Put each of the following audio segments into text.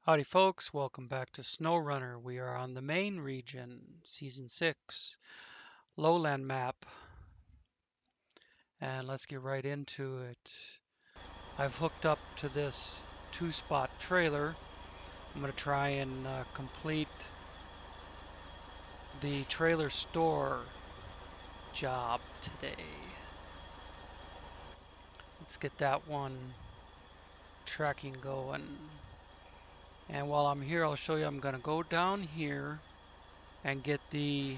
Howdy folks, welcome back to SnowRunner. We are on the Maine region, Season 6, Lowland map. And let's get right into it. I've hooked up to this 2-spot trailer. I'm going to try and complete the trailer store job today. Let's get that one tracking going. And while I'm here, I'll show you I'm going to go down here and get the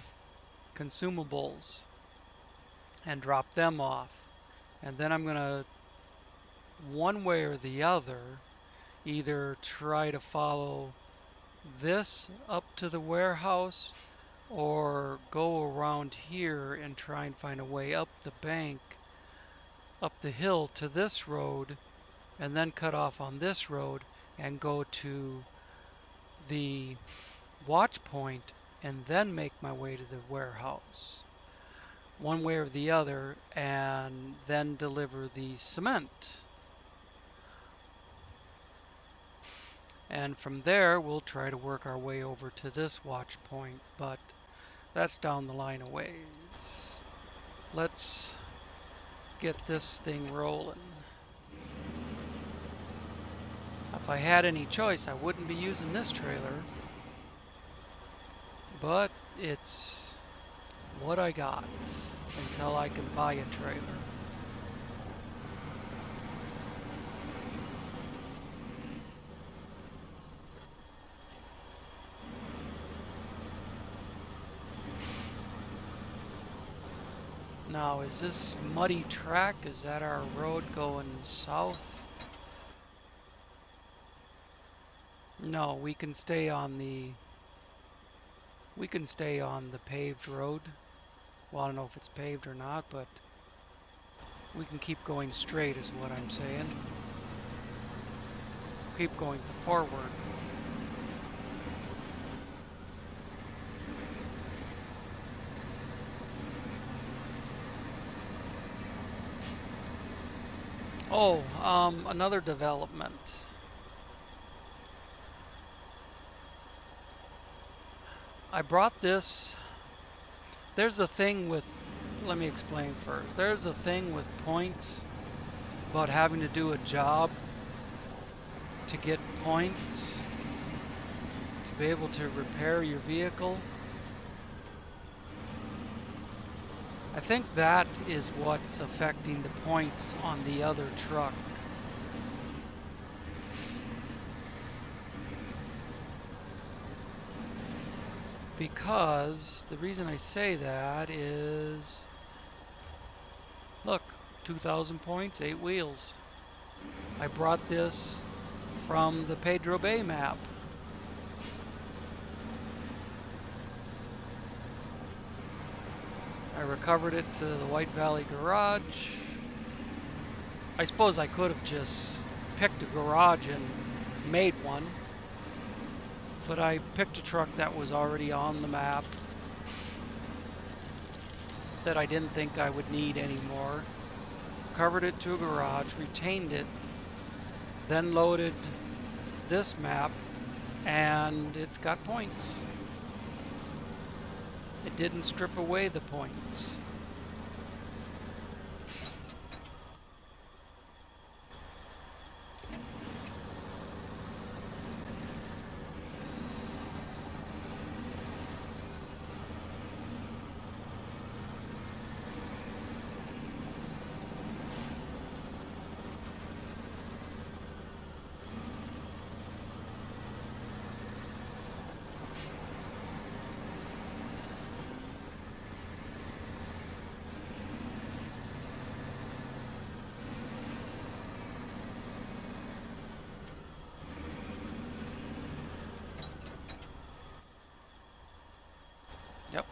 consumables and drop them off. And then I'm going to, one way or the other, either try to follow this up to the warehouse or go around here and try and find a way up the bank, up the hill to this road, and then cut off on this road and go to the watch point and then make my way to the warehouse. One way or the other, and then deliver the cement. And from there, we'll try to work our way over to this watch point, but that's down the line a ways. Let's get this thing rolling. If I had any choice, I wouldn't be using this trailer, but it's what I got until I can buy a trailer. Now, is this muddy track? Is that our road going south? No, we can stay on the paved road. Well, I don't know if it's paved or not, but we can keep going straight is what I'm saying. Keep going forward. Oh, another development. I brought this. There's a thing with, let me explain first. There's a thing with points about having to do a job to get points to be able to repair your vehicle. I think that is what's affecting the points on the other truck. Because the reason I say that is, look, 2,000 points, 8 wheels. I brought this from the Pedro Bay map. I recovered it to the White Valley garage. I suppose I could have just picked a garage and made one, but I picked a truck that was already on the map that I didn't think I would need anymore. Covered it to a garage, retained it, then loaded this map, and it's got points. It didn't strip away the points. Yep.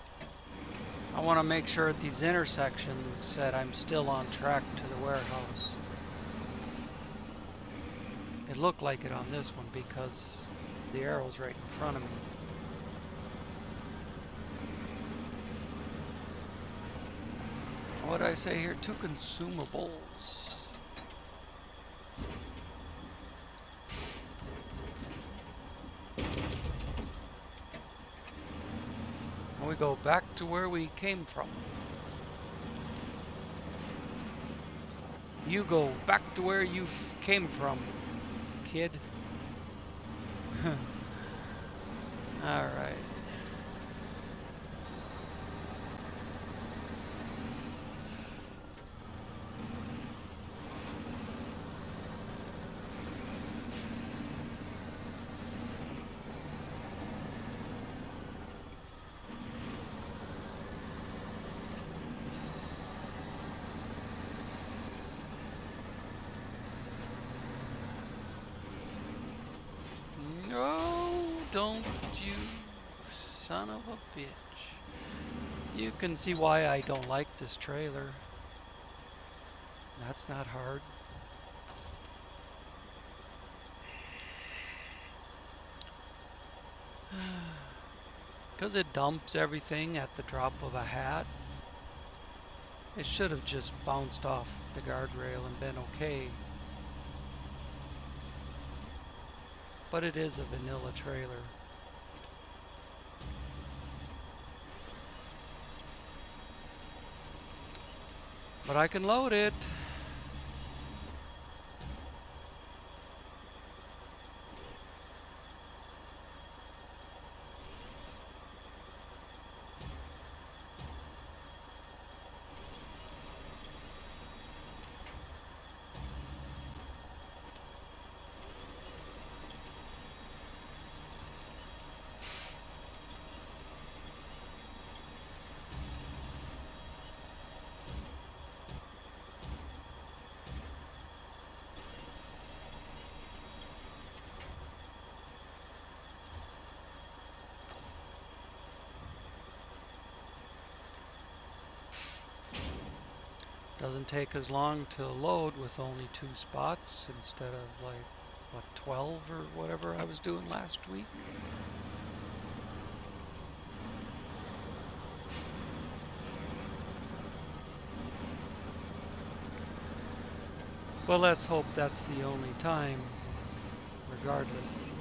I want to make sure at these intersections that I'm still on track to the warehouse. It looked like it on this one because the arrow's right in front of me. What did I say here? 2 consumables. And we go back to where we came from. You go back to where you came from, kid. Alright. No, don't you son of a bitch. You can see why I don't like this trailer. That's not hard. Because it dumps everything at the drop of a hat. It should have just bounced off the guardrail and been okay. But it is a vanilla trailer. But I can load it. Doesn't take as long to load with only 2 spots instead of like, what, 12 or whatever I was doing last week. Well, let's hope that's the only time, regardless.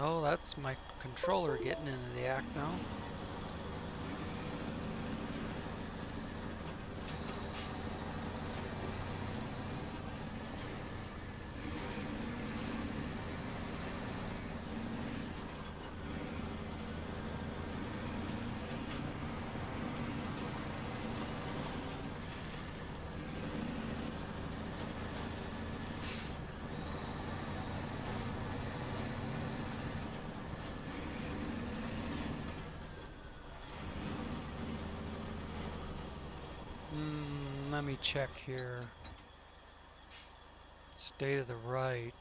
Oh, that's my controller getting into the act now. Let me check here. Stay to the right.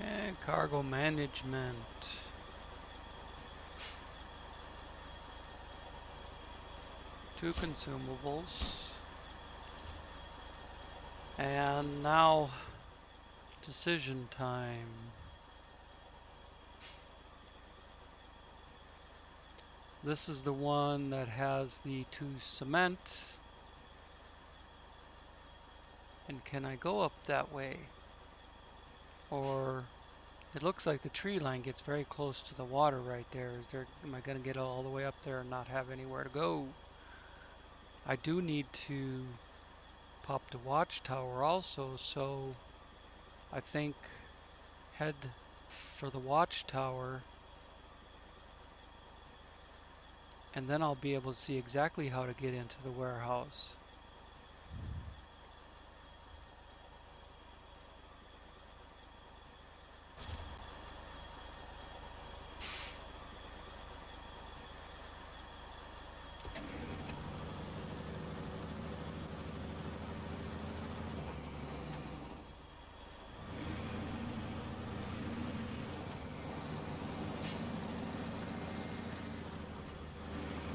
And cargo management. 2 consumables. And now, decision time. This is the one that has the 2 cement. And can I go up that way? Or it looks like the tree line gets very close to the water right there. Am I going to get all the way up there and not have anywhere to go? I do need to pop the watchtower also, so I think head for the watchtower, and then I'll be able to see exactly how to get into the warehouse.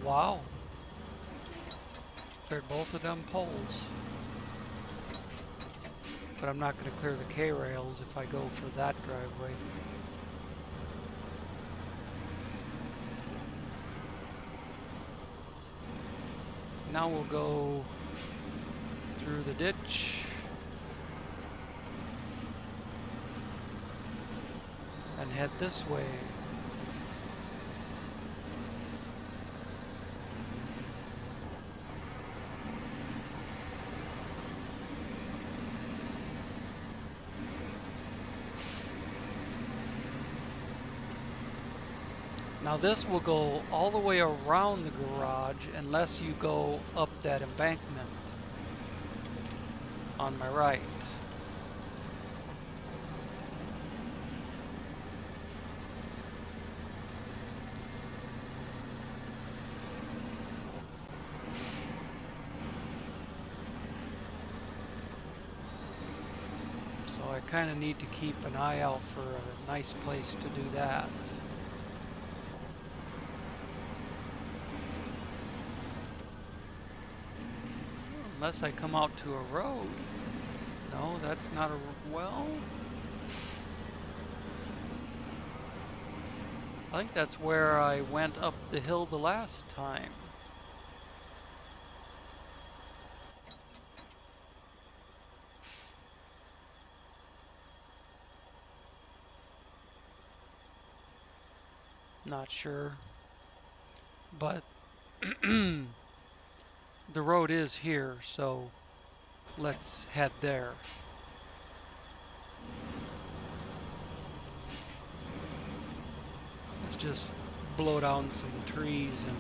Wow, cleared both of them poles. But I'm not going to clear the K-rails if I go for that driveway. Now we'll go through the ditch and head this way. Now this will go all the way around the garage unless you go up that embankment on my right. So I kind of need to keep an eye out for a nice place to do that. Unless I come out to a road. No, that's not a well. I think that's where I went up the hill the last time. Not sure. But the road is here, so let's head there. Let's just blow down some trees and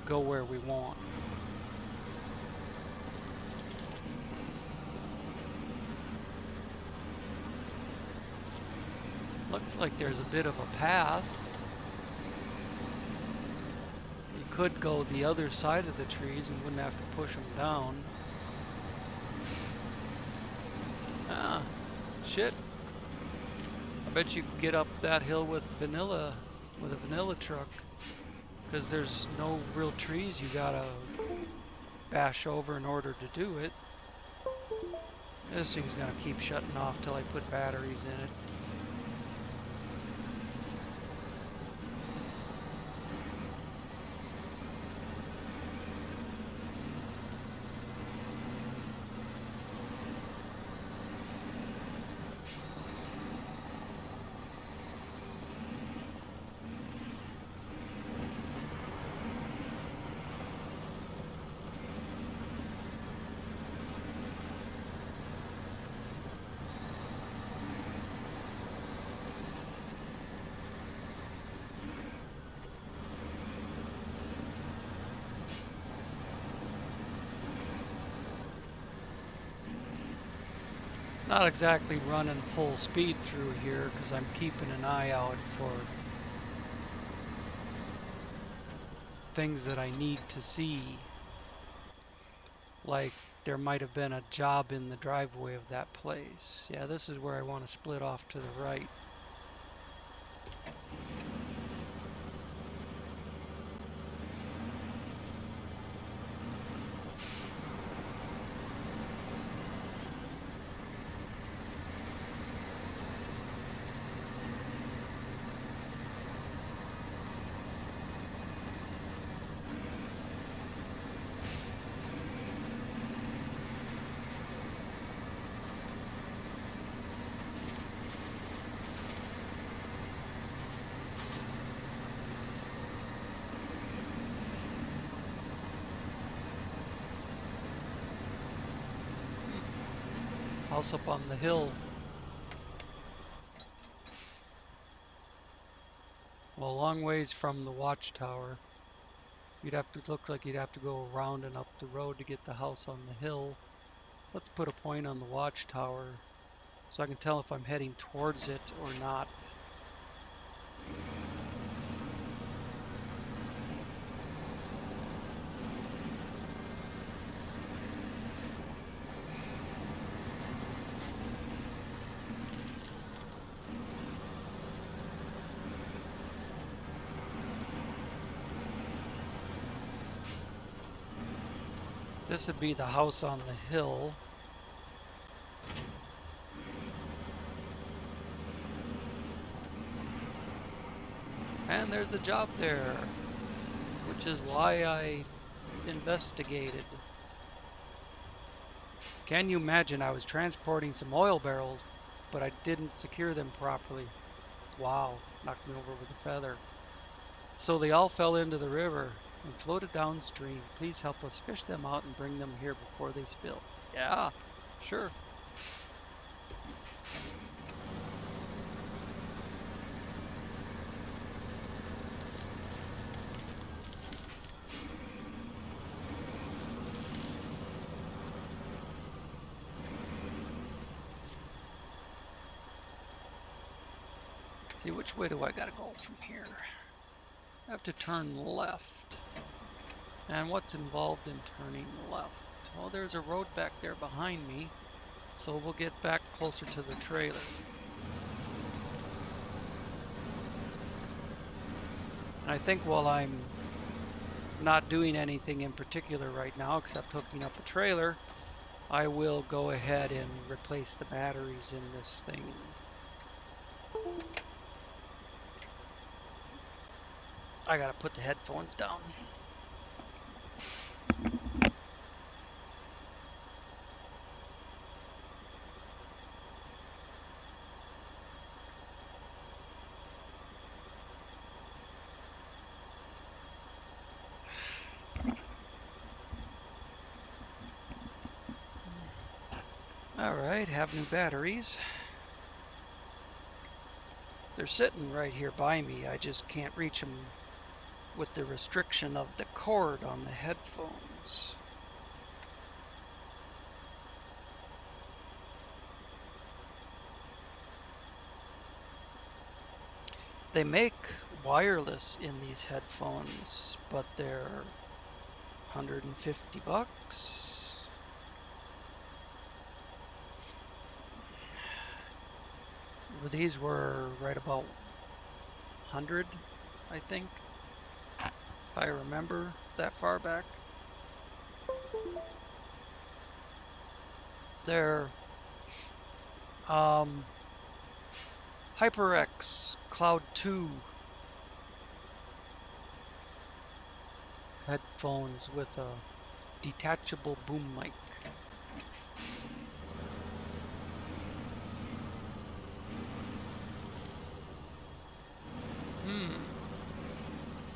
go where we want. Looks like there's a bit of a path. You could go the other side of the trees and wouldn't have to push them down. Ah, shit. I bet you could get up that hill with a vanilla truck, because there's no real trees you gotta bash over in order to do it. This thing's gonna keep shutting off till I put batteries in it. Not exactly running full speed through here because I'm keeping an eye out for things that I need to see. Like there might have been a job in the driveway of that place. Yeah, this is where I want to split off to the right. house up on the hill. Well, a long ways from the watchtower. You'd have to look like you'd have to go around and up the road to get the house on the hill. Let's put a point on the watchtower so I can tell if I'm heading towards it or not. This would be the house on the hill. And there's a job there, which is why I investigated. Can you imagine? I was transporting some oil barrels, but I didn't secure them properly. Wow, knocked me over with a feather. So they all fell into the river and floated downstream. Please help us fish them out and bring them here before they spill. Yeah, sure. See, which way do I gotta go from here? I have to turn left. And what's involved in turning left? Oh, there's a road back there behind me, so we'll get back closer to the trailer. And I think while I'm not doing anything in particular right now except hooking up a trailer, I will go ahead and replace the batteries in this thing. I gotta put the headphones down. Alright, have new batteries. They're sitting right here by me. I just can't reach them with the restriction of the cord on the headphones. They make wireless in these headphones, but they're $150. These were right about 100, I think, if I remember that far back. They're HyperX Cloud 2 headphones with a detachable boom mic.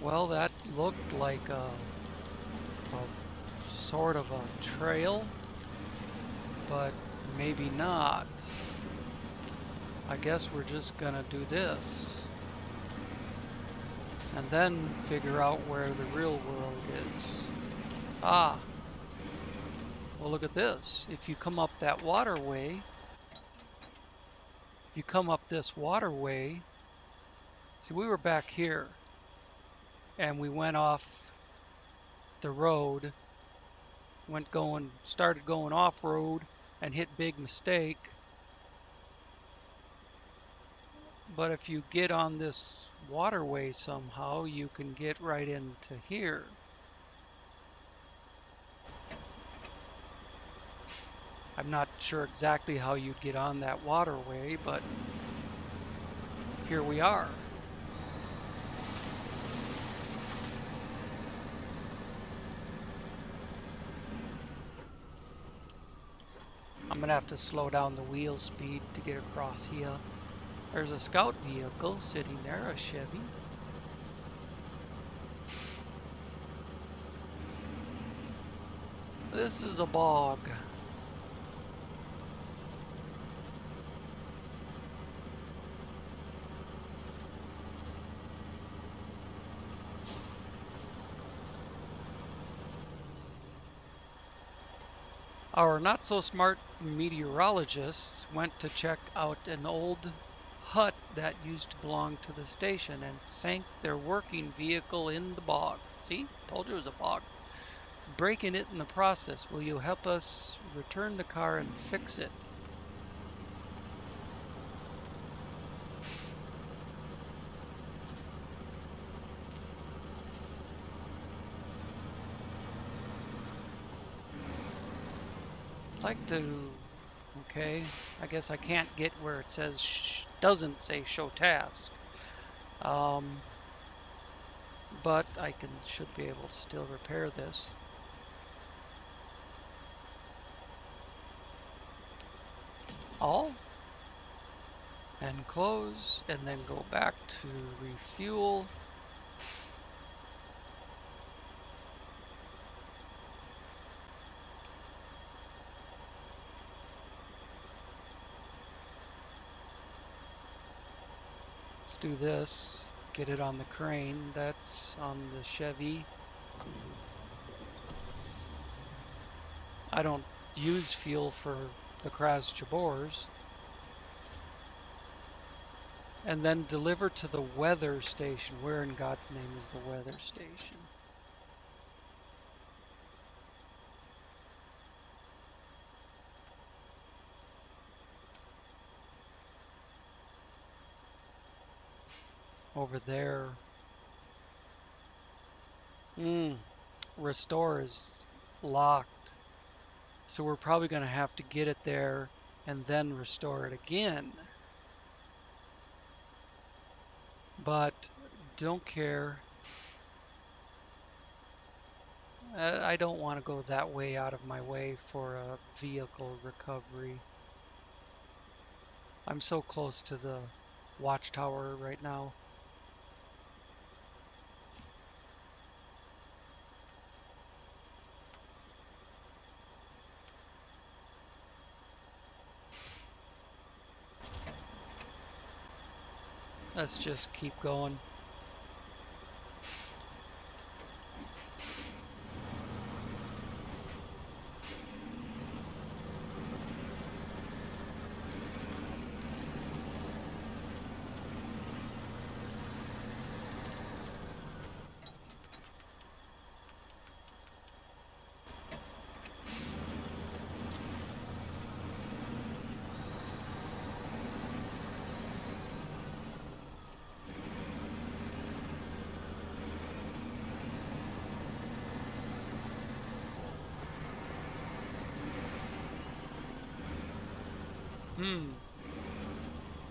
Well, that looked like a sort of a trail, but maybe not. I guess we're just gonna do this and then figure out where the real world is. Ah, well, look at this. If you come up that waterway, if you come up this waterway, see, we were back here and we went off the road, started going off road and hit big mistake. But if you get on this waterway somehow, you can get right into here. I'm not sure exactly how you'd get on that waterway, but here we are. I'm gonna have to slow down the wheel speed to get across here. There's a scout vehicle sitting there, a Chevy. This is a bog. Our not so smart meteorologists went to check out an old hut that used to belong to the station and sank their working vehicle in the bog. See? Told you it was a bog. Breaking it in the process. Will you help us return the car and fix it? Like to, okay, I guess I can't get where it says, doesn't say show task. Um, but I should be able to still repair this. All, and close, and then go back to refuel. Let's do this. Get it on the crane. That's on the Chevy. I don't use fuel for the Kraz Jabors. And then deliver to the weather station. Where in God's name is the weather station? Over there. Restore is locked. So we're probably going to have to get it there and then restore it again. But don't care. I don't want to go that way out of my way for a vehicle recovery. I'm so close to the watchtower right now. Let's just keep going.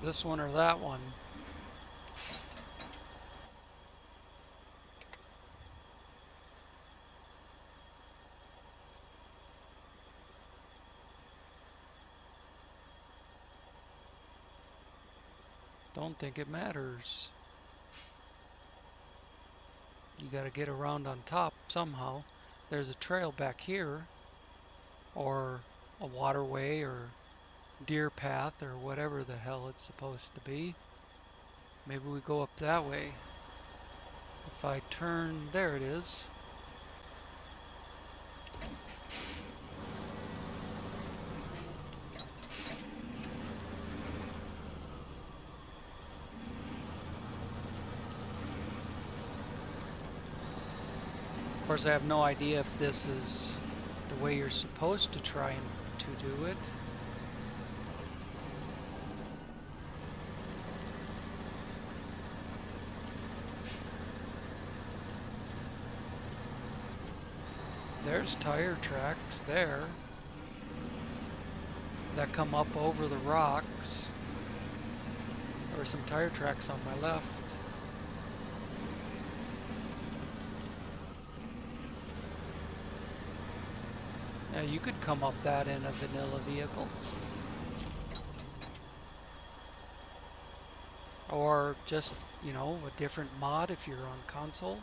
This one or that one? Don't think it matters. You gotta get around on top somehow. There's a trail back here, or a waterway, or deer path, or whatever the hell it's supposed to be. Maybe we go up that way. If I turn, there it is. Of course, I have no idea if this is the way you're supposed to try and to do it. There's tire tracks there that come up over the rocks. There were some tire tracks on my left. Yeah, you could come up that in a vanilla vehicle. Or just, you know, a different mod if you're on console.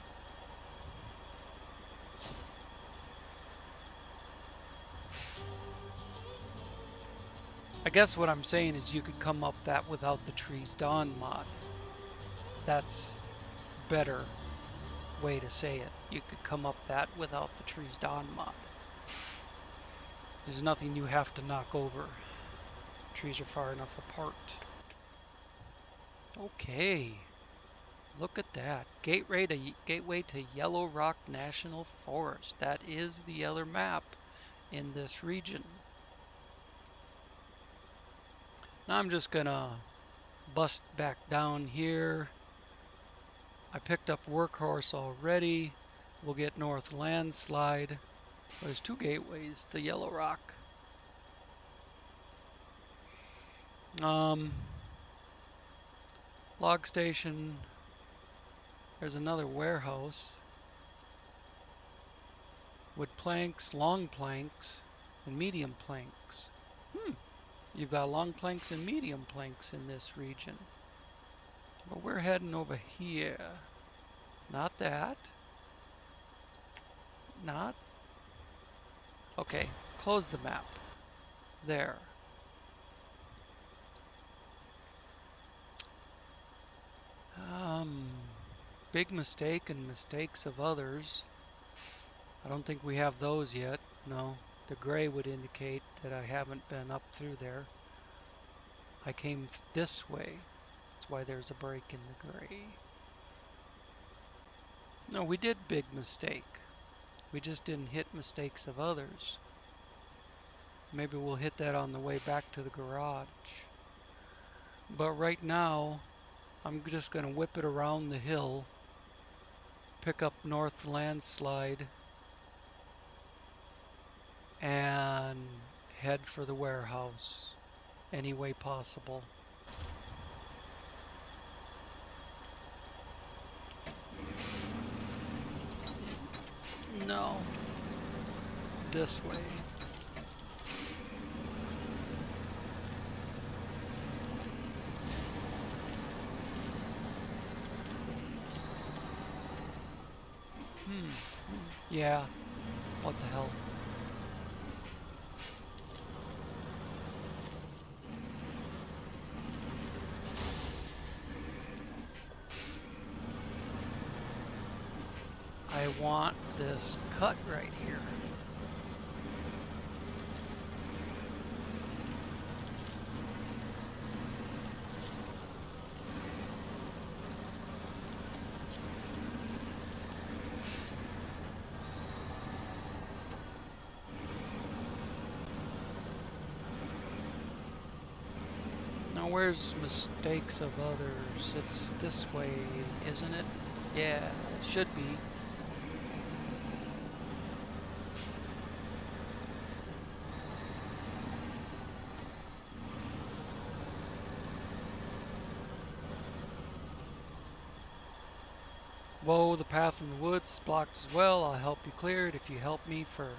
I guess what I'm saying is you could come up that without the Trees Dawn mod. That's better way to say it. You could come up that without the Trees Dawn mod. There's nothing you have to knock over. Trees are far enough apart. Okay, look at that. Gateway to Yellow Rock National Forest. That is the other map in this region. Now I'm just gonna bust back down here. I picked up Workhorse already. We'll get North Landslide. There's two gateways to Yellow Rock. Log station. There's another warehouse. Wood planks, long planks, and medium planks. You've got long planks and medium planks in this region. But we're heading over here. Not that. Not. Okay, close the map. There. Big mistake and mistakes of others. I don't think we have those yet. No, the gray would indicate that I haven't been up through there. I came this way. That's why there's a break in the gray. No, we did big mistake. We just didn't hit mistakes of others. Maybe we'll hit that on the way back to the garage. But right now, I'm just going to whip it around the hill, pick up North Landslide, and head for the warehouse any way possible. No. This way. Yeah. What the hell? I want this cut right here. Now where's mistakes of others? It's this way, isn't it? Yeah, it should be. Whoa, the path in the woods is blocked as well. I'll help you clear it if you help me first.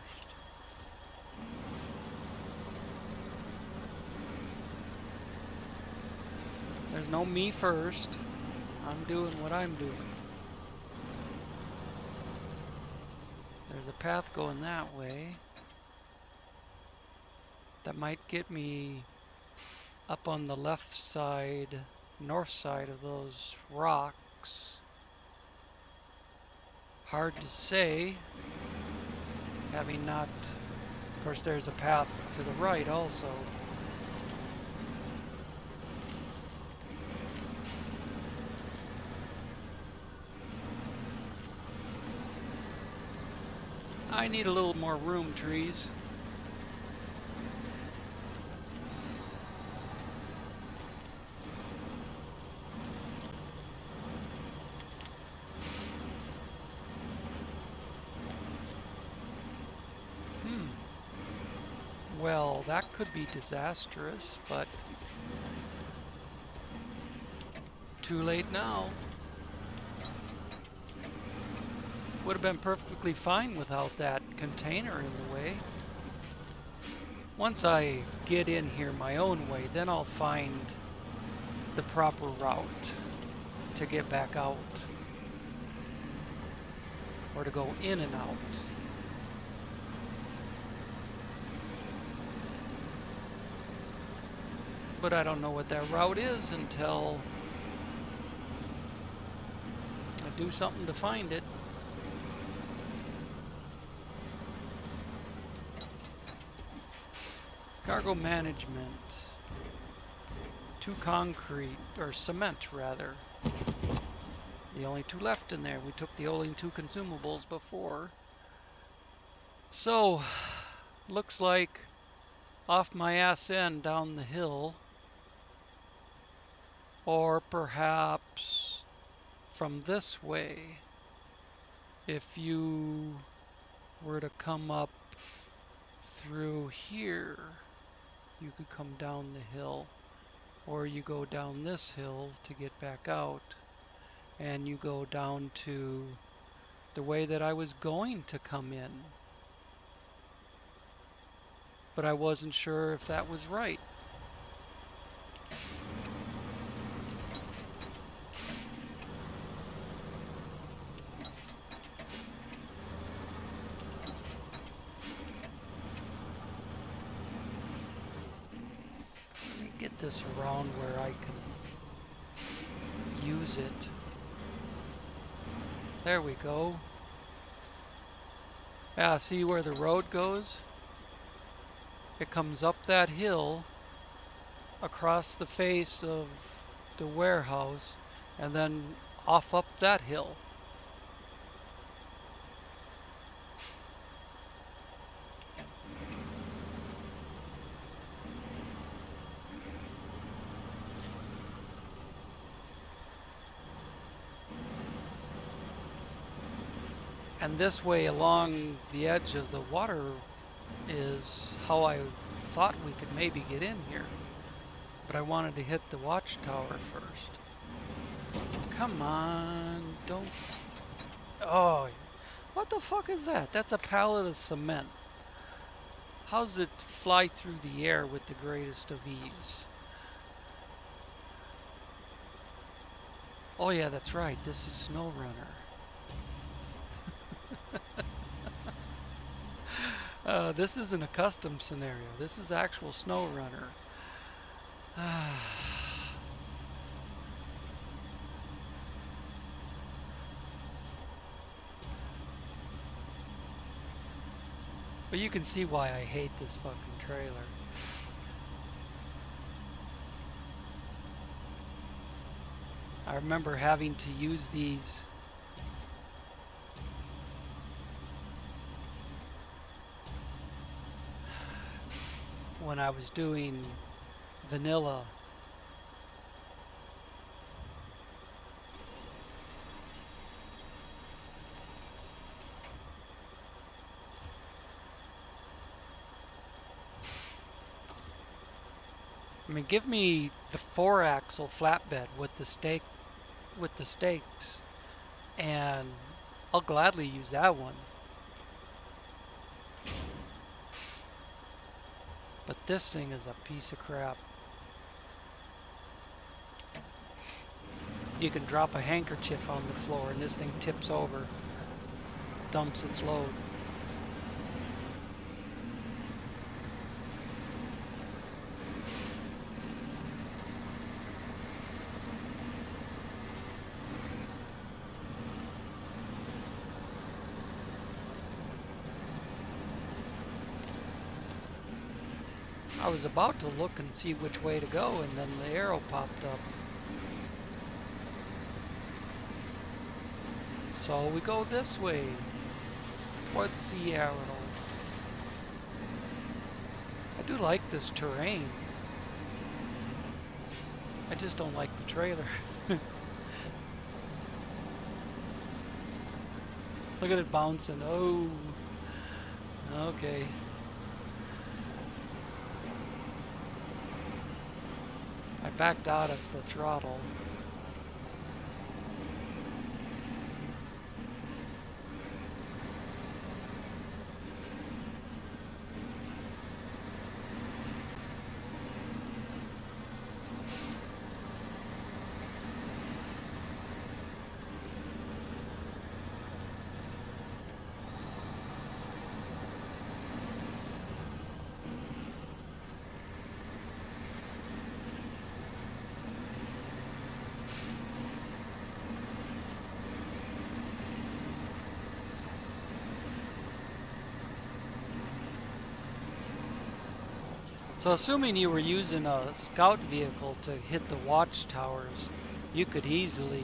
There's no me first. I'm doing what I'm doing. There's a path going that way. That might get me up on the left side, north side of those rocks. Hard to say, having not, of course there's a path to the right also. I need a little more room, trees. Well, that could be disastrous, but too late now. Would have been perfectly fine without that container in the way. Once I get in here my own way, then I'll find the proper route to get back out, or to go in and out. But I don't know what that route is until I do something to find it. Cargo management. 2 concrete, or cement rather. The only 2 left in there. We took the only 2 consumables before. So, looks like off my ass end down the hill, or perhaps from this way. If you were to come up through here, you could come down the hill, or you go down this hill to get back out, and you go down to the way that I was going to come in. But I wasn't sure if that was right. Let me get this around where I can use it. There we go. Yeah, see where the road goes? It comes up that hill, across the face of the warehouse, and then off up that hill. And this way along the edge of the water is how I thought we could maybe get in here. But I wanted to hit the watchtower first. Come on, don't... Oh, what the fuck is that? That's a pallet of cement. How's it fly through the air with the greatest of ease? Oh yeah, that's right. This is SnowRunner. This isn't a custom scenario. This is actual SnowRunner. But you can see why I hate this fucking trailer. I remember having to use these when I was doing vanilla. I mean, give me the 4-axle flatbed with the stakes, and I'll gladly use that one. But this thing is a piece of crap. You can drop a handkerchief on the floor and this thing tips over, dumps its load. I was about to look and see which way to go, and then the arrow popped up. So we go this way, towards the arrow. I do like this terrain. I just don't like the trailer. Look at it bouncing. Oh, okay. I backed out of the throttle. So assuming you were using a scout vehicle to hit the watchtowers, you could easily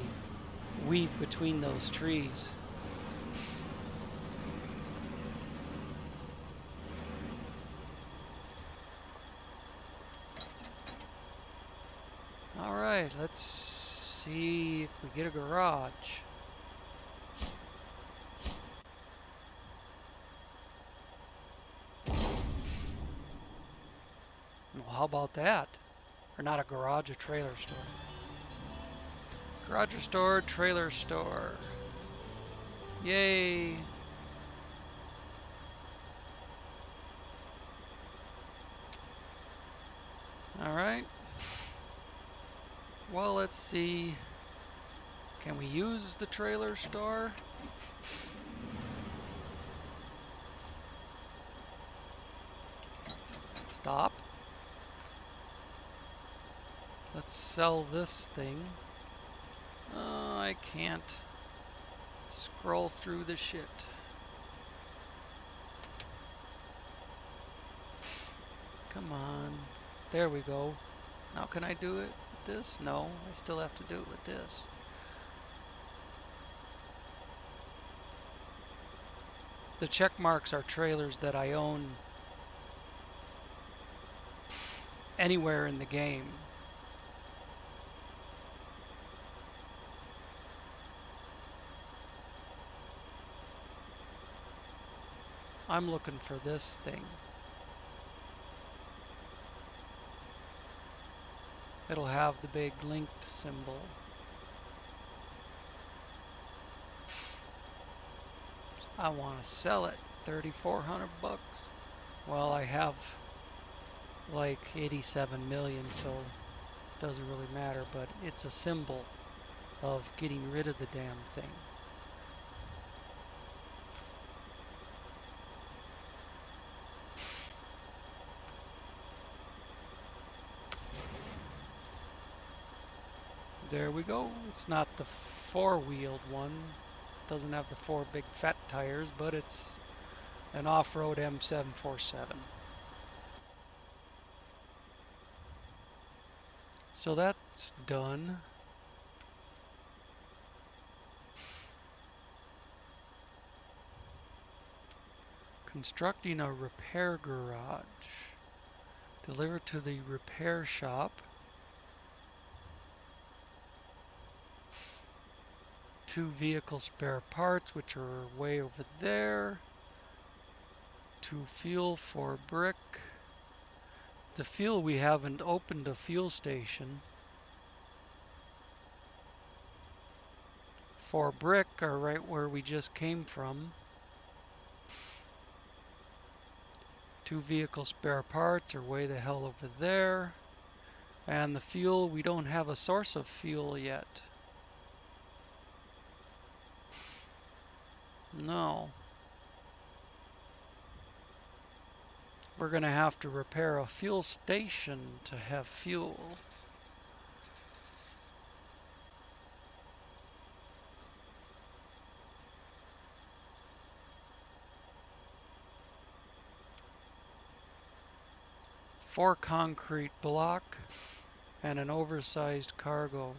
weave between those trees. All right, let's see if we get a garage. Well, how about that? Or not a garage, a trailer store. Garage store, trailer store. Yay! All right. Well, let's see. Can we use the trailer store? Stop. Let's sell this thing. I can't scroll through the shit. Come on. There we go. Now can I do it with this? No, I still have to do it with this. The check marks are trailers that I own anywhere in the game. I'm looking for this thing. It'll have the big linked symbol. I want to sell it. 3,400 bucks. Well, I have like 87 million, so it doesn't really matter, but it's a symbol of getting rid of the damn thing. There we go. It's not the four-wheeled one. Doesn't have the four big fat tires, but it's an off-road M747. So that's done. Constructing a repair garage. Deliver to the repair shop. 2 vehicle spare parts, which are way over there. 2 fuel, 4 brick. The fuel, we haven't opened a fuel station. 4 brick are right where we just came from. 2 vehicle spare parts are way the hell over there. And the fuel, we don't have a source of fuel yet. No. We're going to have to repair a fuel station to have fuel. Four concrete block and an oversized cargo.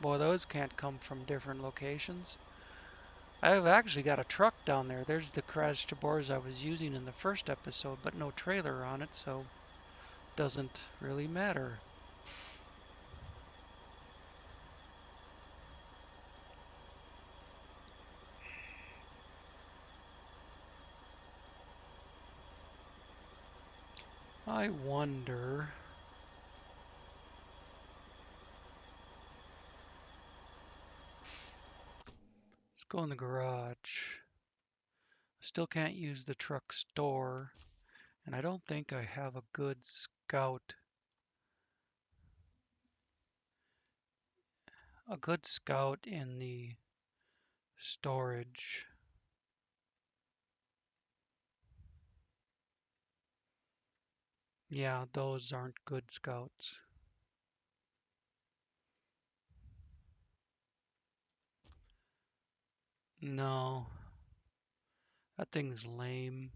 Boy, those can't come from different locations. I've actually got a truck down there. There's the Kraz Tabors I was using in the first episode, but no trailer on it, so doesn't really matter. I wonder. Let's go in the garage. Still can't use the truck store, and I don't think I have a good scout. A good scout in the storage. Yeah, those aren't good scouts. No, that thing's lame.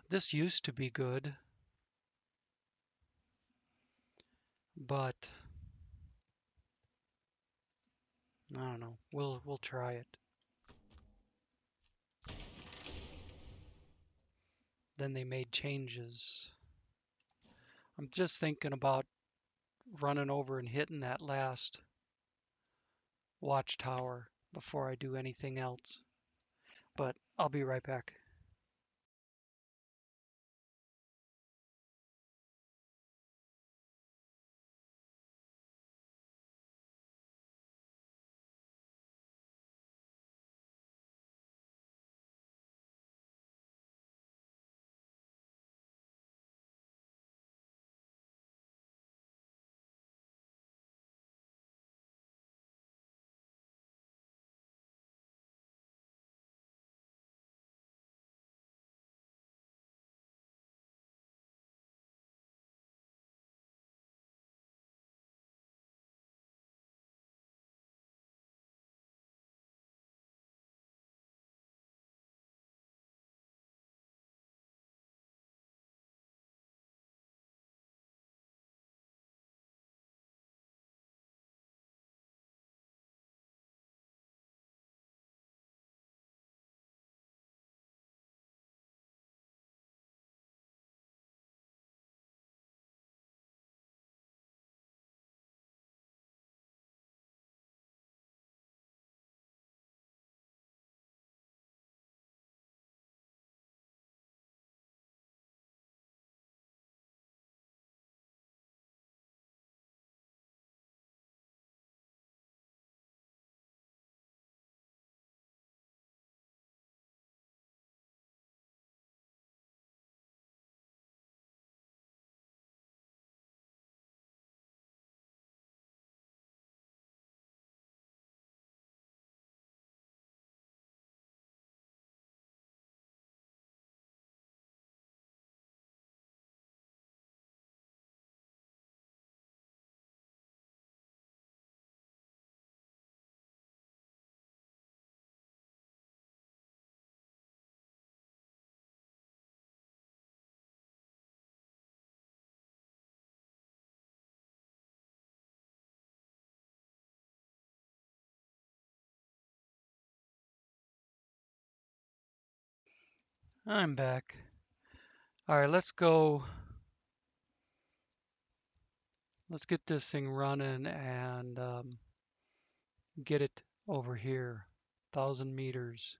This used to be good, but I don't know. We'll try it. Then they made changes. I'm just thinking about running over and hitting that last watchtower before I do anything else. But I'll be right back. I'm back. All right, let's go. Let's get this thing running and get it over here. 1,000 meters.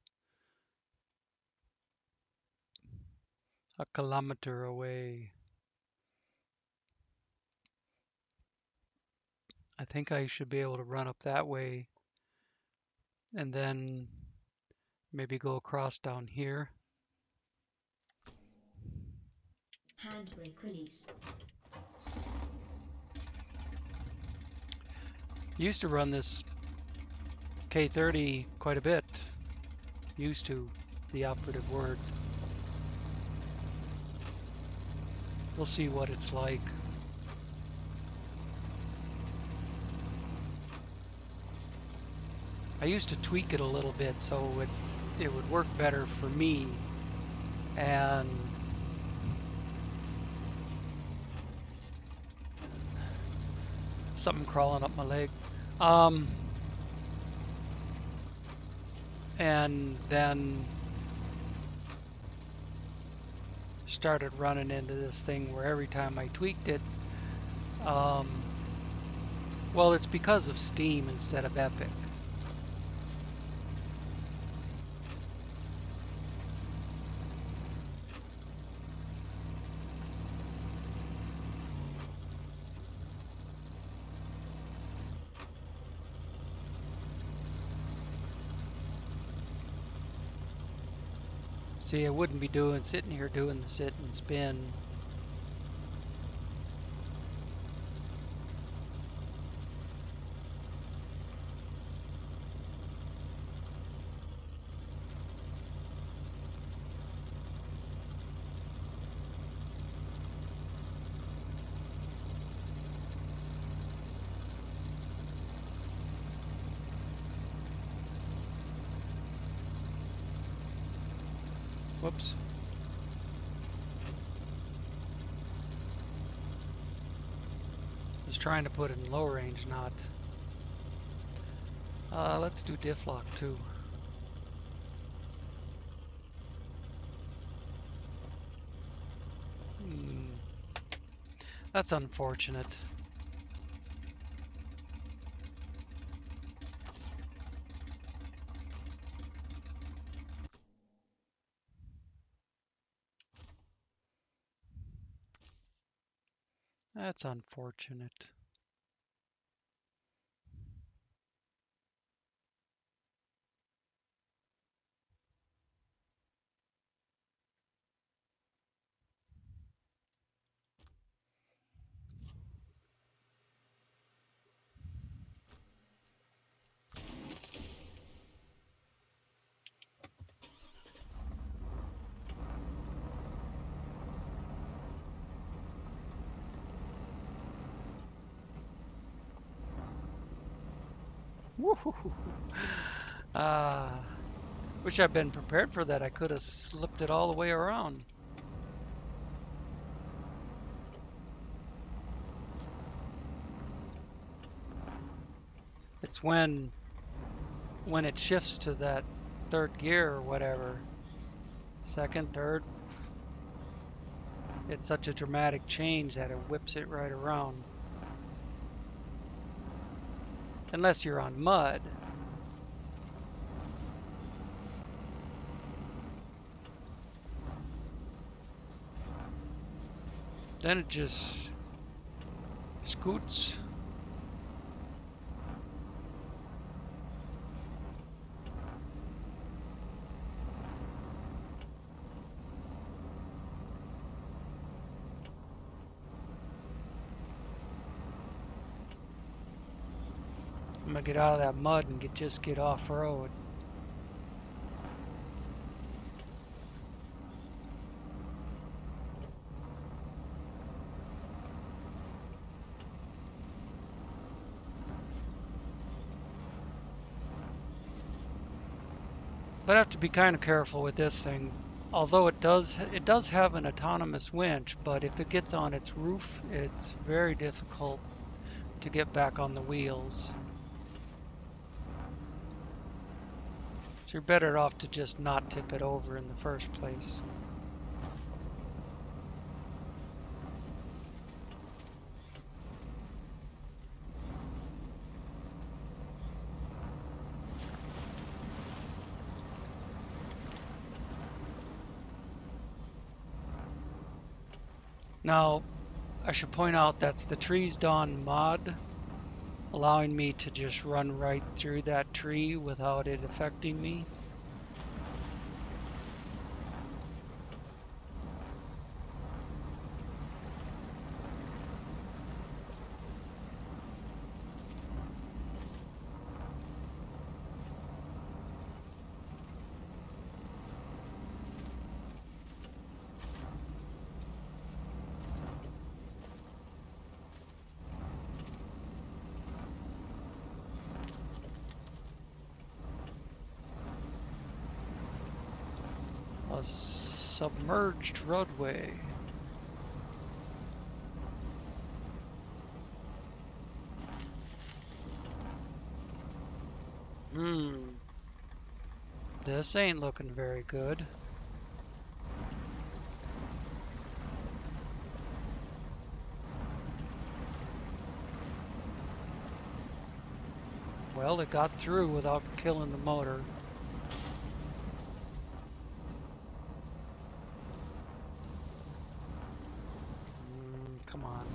A kilometer away. I think I should be able to run up that way and then maybe go across down here. Handbrake release. Used to run this K30 quite a bit. Used to, the operative word. We'll see what it's like. I used to tweak it a little bit so it would work better for me, and something crawling up my leg. And then started running into this thing where every time I tweaked it, well, it's because of Steam instead of Epic. See, I wouldn't be sitting here doing the sit and spin. Whoops. Was trying to put it in low range, not. Let's do diff lock too. That's unfortunate. That's unfortunate. Woohoo! Wish I'd been prepared for that. I could have slipped it all the way around. It's when it shifts to that third gear or whatever, second, third, it's such a dramatic change that it whips it right around. Unless you're on mud. Then it just scoots. I'm gonna get out of that mud and just get off road. But I have to be kind of careful with this thing. Although it does have an autonomous winch, but if it gets on its roof, it's very difficult to get back on the wheels. So you're better off to just not tip it over in the first place. Now, I should point out that's the Trees Dawn mod, allowing me to just run right through that tree without it affecting me. A submerged roadway. This ain't looking very good. Well, it got through without killing the motor. Come on.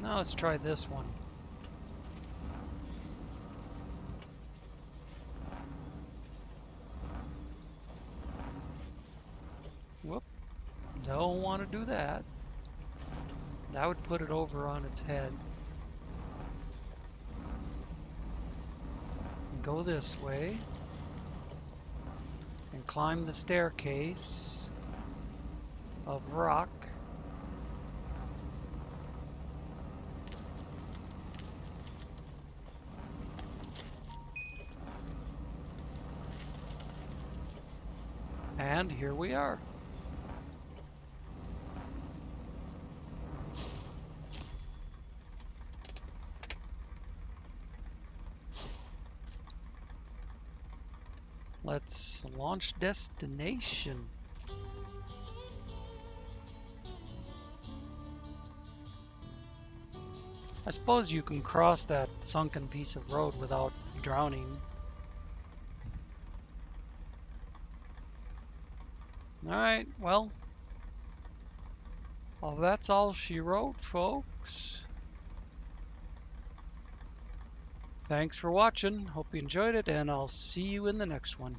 Now let's try this one. Whoop. Don't want to do that. That would put it over on its head. go this way and climb the staircase of rock. And here we are. Let's launch destination. I suppose you can cross that sunken piece of road without drowning. Alright, well, that's all she wrote, folks. Thanks for watching. Hope you enjoyed it, and I'll see you in the next one.